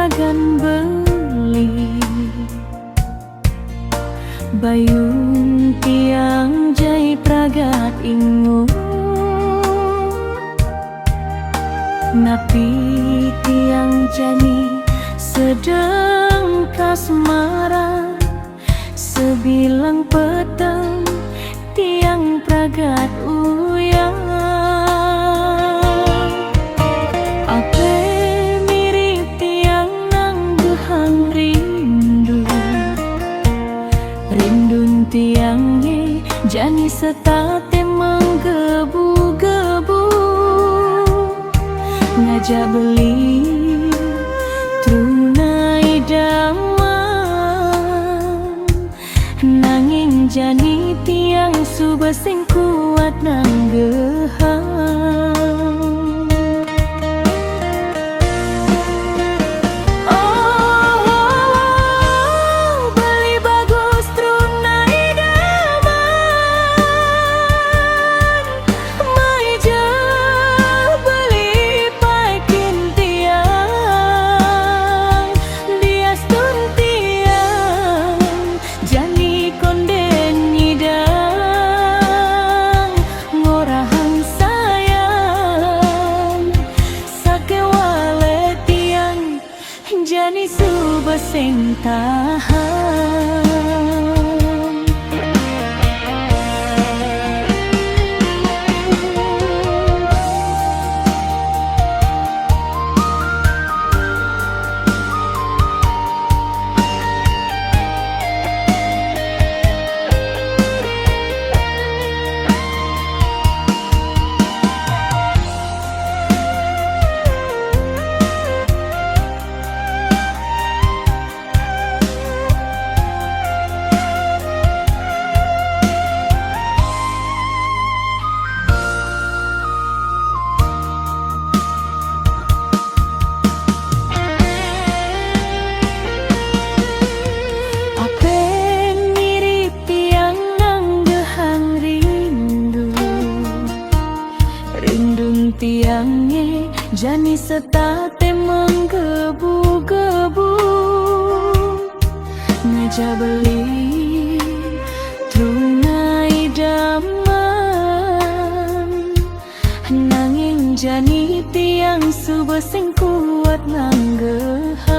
pragan beli bayung tiang jai pragat ingu napi tiang jani sedang kasmaran sebilang petang tiang pragat uyang ape mirip tiang nang gehang rindun tiangnya jani setate menggebu-gebu ngajak beli tunai daman nanging jani tiang suba sing kuat nang gehang beli bagus tunai daman maija beli paikin tiang dia stun tiang jani konden nyidang ngorahang sayang sakewale tiang jani suba sing tahan tiangnya jani setate menggebu-gebu ngajak beli tunai daman nanging jani tiang suba sing kuat nang gehang